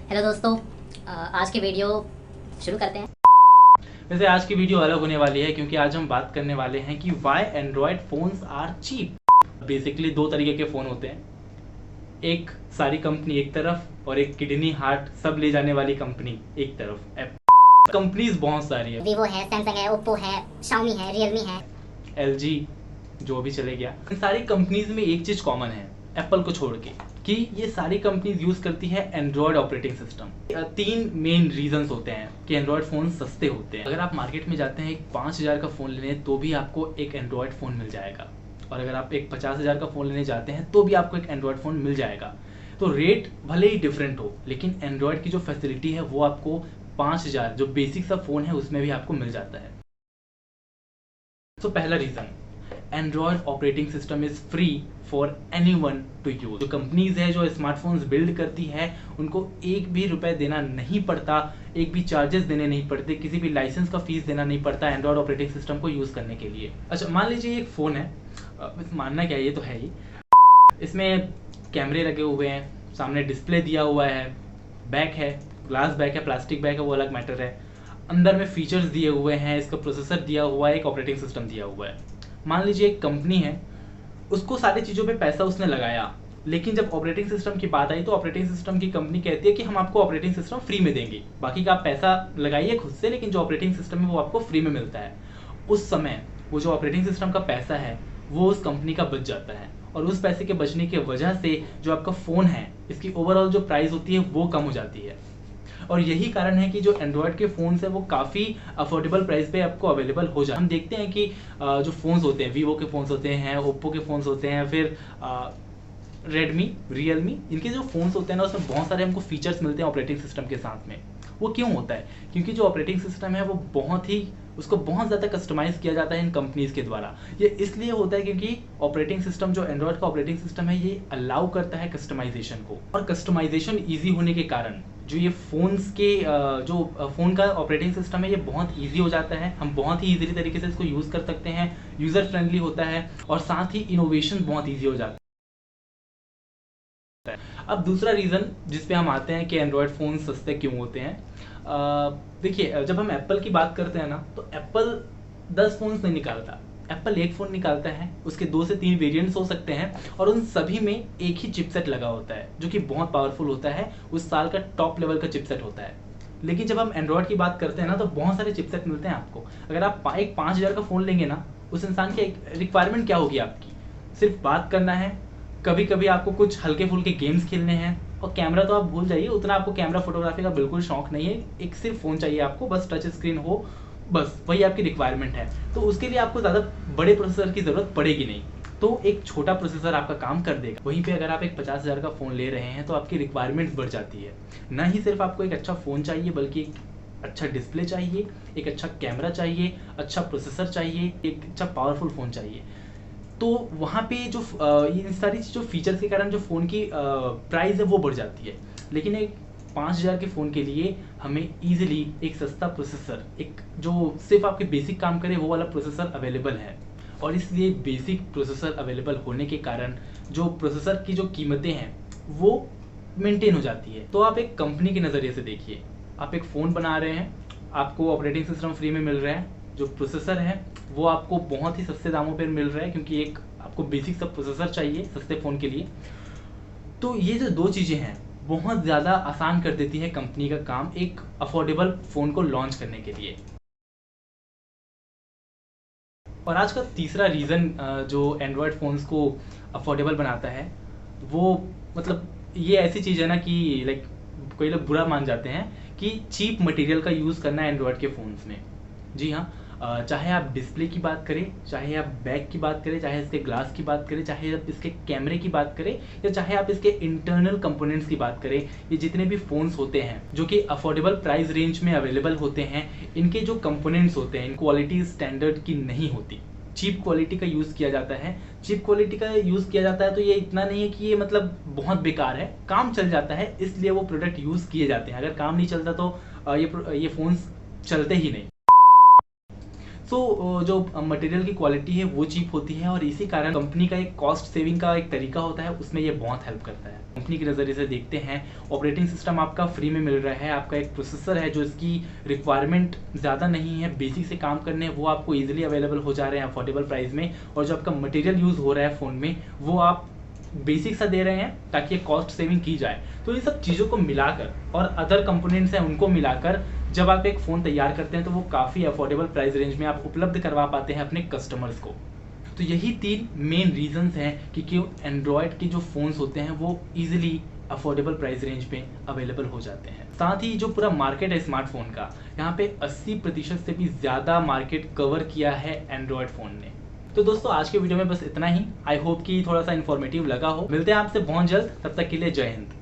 Hello दोस्तों, आज की वीडियो शुरू करते हैं। वैसे आज की वीडियो अलग होने वाली है क्योंकि आज हम बात करने वाले हैं कि why Android phones are cheap. Basically दो तरीके के फ़ोन होते हैं, एक सारी कंपनी एक तरफ और एक किडनी हार्ट सब ले जाने वाली कंपनी एक तरफ। कंपनीज बहुत सारी है, वीवो है, सैमसंग है, ओप्पो है, शाओमी है, रियलमी है, LG जो भी चले गया। इन सारी कंपनीज में एक चीज़ कॉमन है एप्पल को छोड़ के, कि ये सारी कंपनीज यूज़ करती है एंड्रॉयड ऑपरेटिंग सिस्टम। तीन मेन रीजंस होते हैं कि एंड्रॉयड फ़ोन सस्ते होते हैं। अगर आप मार्केट में जाते हैं एक 5,000 का फ़ोन लेने तो भी आपको एक एंड्रॉयड फ़ोन मिल जाएगा, और अगर आप एक 50,000 का फ़ोन लेने जाते हैं तो भी आपको एक एंड्रॉयड फ़ोन मिल जाएगा। तो रेट भले ही डिफरेंट हो, लेकिन एंड्रॉयड की जो फैसिलिटी है वो आपको 5,000 जो बेसिक सा फ़ोन है उसमें भी आपको मिल जाता है। तो पहला reason, Android operating system is free for anyone to use. जो कंपनीज है जो स्मार्टफोन्स बिल्ड करती है उनको एक भी रुपए देना नहीं पड़ता, एक भी चार्जेस देने नहीं पड़ते, किसी भी लाइसेंस का फीस देना नहीं पड़ता एंड्रॉयड ऑपरेटिंग सिस्टम को यूज करने के लिए। अच्छा, मान लीजिए एक फ़ोन है, मानना क्या है, ये तो है ही, इसमें कैमरे लगे हुए हैं, सामने डिस्प्ले दिया हुआ है, बैक है, ग्लास बैक है, प्लास्टिक बैक है, वो अलग मैटर है, अंदर में फीचर्स दिए हुए हैं, इसका प्रोसेसर दिया हुआ है, एक ऑपरेटिंग सिस्टम दिया हुआ है। मान लीजिए एक कंपनी है, उसको सारी चीज़ों पे पैसा उसने लगाया, लेकिन जब ऑपरेटिंग सिस्टम की बात आई तो ऑपरेटिंग सिस्टम की कंपनी कहती है कि हम आपको ऑपरेटिंग सिस्टम फ्री में देंगे, बाकी का आप पैसा लगाइए खुद से, लेकिन जो ऑपरेटिंग सिस्टम है वो आपको फ्री में मिलता है। उस समय वो जो ऑपरेटिंग सिस्टम का पैसा है वो उस कंपनी का बच जाता है, और उस पैसे के बचने की वजह से जो आपका फ़ोन है इसकी ओवरऑल जो प्राइस होती है वो कम हो जाती है। और यही कारण है कि जो एंड्रॉयड के फ़ोन्स है वो काफ़ी अफोर्डेबल प्राइस पे आपको अवेलेबल हो जाए। हम देखते हैं कि जो फ़ोन्स होते हैं, वीवो के फ़ोन्स होते हैं, ओप्पो के फ़ोन्स होते हैं, फिर रेडमी, रियलमी, इनके जो फ़ोन्स होते हैं ना उसमें बहुत सारे हमको फीचर्स मिलते हैं ऑपरेटिंग सिस्टम के साथ में। वो क्यों होता है? क्योंकि जो ऑपरेटिंग सिस्टम है वो उसको बहुत ज़्यादा कस्टमाइज़ किया जाता है इन कंपनीज़ के द्वारा। ये इसलिए होता है क्योंकि ऑपरेटिंग सिस्टम, जो एंड्रॉयड का ऑपरेटिंग सिस्टम है, ये अलाउ करता है कस्टमाइजेशन को, और कस्टमाइजेशन ईजी होने के कारण जो ये फ़ोन्स के जो फ़ोन का ऑपरेटिंग सिस्टम है ये बहुत ईजी हो जाता है। हम बहुत ही ईजिली तरीके से इसको यूज़ कर सकते हैं, यूज़र फ्रेंडली होता है, और साथ ही इनोवेशन बहुत ईजी हो जाता है। अब दूसरा रीज़न जिस पे हम आते हैं कि एंड्रॉयड फ़ोन सस्ते क्यों होते हैं, देखिए, जब हम एप्पल की बात करते हैं ना तो एप्पल 10 फ़ोन्स नहीं निकालता, एप्पल एक फ़ोन निकालता है, उसके 2 से 3 वेरिएंट्स हो सकते हैं, और उन सभी में एक ही चिपसेट लगा होता है जो कि बहुत पावरफुल होता है, उस साल का टॉप लेवल का चिपसेट होता है। लेकिन जब हम एंड्रॉयड की बात करते हैं ना तो बहुत सारे चिपसेट मिलते हैं आपको। अगर आप एक 5,000 का फ़ोन लेंगे ना, उस इंसान की रिक्वायरमेंट क्या होगी आपकी? सिर्फ बात करना है, कभी कभी आपको कुछ हल्के फुल्के गेम्स खेलने हैं, और कैमरा तो आप भूल जाइए, उतना आपको कैमरा फोटोग्राफी का बिल्कुल शौक नहीं है, एक सिर्फ फ़ोन चाहिए आपको, बस टच स्क्रीन हो, बस वही आपकी रिक्वायरमेंट है। तो उसके लिए आपको ज़्यादा बड़े प्रोसेसर की ज़रूरत पड़ेगी नहीं, तो एक छोटा प्रोसेसर आपका काम कर देगा। वहीं पे अगर आप एक 50,000 का फ़ोन ले रहे हैं तो आपकी रिक्वायरमेंट्स बढ़ जाती है। ना ही सिर्फ आपको एक अच्छा फ़ोन चाहिए, बल्कि एक अच्छा डिस्प्ले चाहिए, एक अच्छा कैमरा चाहिए, अच्छा प्रोसेसर चाहिए, एक अच्छा पावरफुल फ़ोन चाहिए। तो वहाँ पे जो इन सारी जो फीचर्स के कारण जो फ़ोन की प्राइस है वो बढ़ जाती है। लेकिन एक 5,000 के फ़ोन के लिए हमें ईजिली एक सस्ता प्रोसेसर, एक जो सिर्फ आपके बेसिक काम करे वो वाला प्रोसेसर अवेलेबल है, और इसलिए बेसिक प्रोसेसर अवेलेबल होने के कारण जो प्रोसेसर की जो कीमतें हैं वो मेंटेन हो जाती है। तो आप एक कंपनी के नज़रिए से देखिए, आप एक फ़ोन बना रहे हैं, आपको ऑपरेटिंग सिस्टम फ्री में मिल रहा है, जो प्रोसेसर है वो आपको बहुत ही सस्ते दामों पर मिल रहा है, क्योंकि एक आपको बेसिक सा प्रोसेसर चाहिए सस्ते फ़ोन के लिए। तो ये जो दो चीज़ें हैं बहुत ज़्यादा आसान कर देती है कंपनी का काम एक अफोर्डेबल फ़ोन को लॉन्च करने के लिए। और आज का तीसरा रीज़न जो एंड्रॉयड फ़ोन्स को अफोर्डेबल बनाता है, वो मतलब ये ऐसी चीज़ है ना कि लाइक कोई लोग बुरा मान जाते हैं कि चीप मटेरियल का यूज़ करना है एंड्रॉयड के फ़ोन्स में। जी हाँ, चाहे आप डिस्प्ले की बात करें, चाहे आप बैक की बात करें, चाहे इसके ग्लास की बात करें, चाहे आप इसके कैमरे की बात करें, या चाहे आप इसके इंटरनल कंपोनेंट्स की बात करें, ये जितने भी फ़ोन्स होते हैं जो कि अफोर्डेबल प्राइस रेंज में अवेलेबल होते हैं, इनके जो कंपोनेंट्स होते हैं क्वालिटी स्टैंडर्ड की नहीं होती, चीप क्वालिटी का यूज़ किया जाता है। चीप क्वालिटी का यूज़ किया जाता है तो ये इतना नहीं है कि ये मतलब बहुत बेकार है, काम चल जाता है, इसलिए वो प्रोडक्ट यूज़ किए जाते हैं। अगर काम नहीं चलता तो ये फ़ोन्स चलते ही नहीं। सो जो मटेरियल की क्वालिटी है वो चीप होती है और इसी कारण कंपनी का एक कॉस्ट सेविंग का एक तरीका होता है, उसमें ये बहुत हेल्प करता है। कंपनी के नज़रिए से देखते हैं, ऑपरेटिंग सिस्टम आपका फ्री में मिल रहा है, आपका एक प्रोसेसर है जो इसकी रिक्वायरमेंट ज़्यादा नहीं है, बेसिक से काम करने हैं वो आपको ईजिली अवेलेबल हो जा रहे हैं अफोर्डेबल प्राइस में, और जो आपका मटेरियल यूज़ हो रहा है फ़ोन में वो आप बेसिक सा दे रहे हैं ताकि कॉस्ट सेविंग की जाए। तो इन सब चीज़ों को मिलाकर और अदर कंपोनेंट्स हैं उनको मिलाकर जब आप एक फ़ोन तैयार करते हैं तो वो काफ़ी अफोर्डेबल प्राइस रेंज में आप उपलब्ध करवा पाते हैं अपने कस्टमर्स को। तो यही 3 मेन रीजंस हैं कि क्यों एंड्रॉयड के जो फ़ोन्स होते हैं वो ईजिली अफोर्डेबल प्राइस रेंज में अवेलेबल हो जाते हैं। साथ ही जो पूरा मार्केट है स्मार्टफोन का, यहाँ पे 80% से भी ज़्यादा मार्केट कवर किया है एंड्रॉयड फ़ोन ने। तो दोस्तों आज के वीडियो में बस इतना ही। आई होप कि थोड़ा सा इन्फॉर्मेटिव लगा हो। मिलते हैं आपसे बहुत जल्द, तब तक के लिए जय हिंद।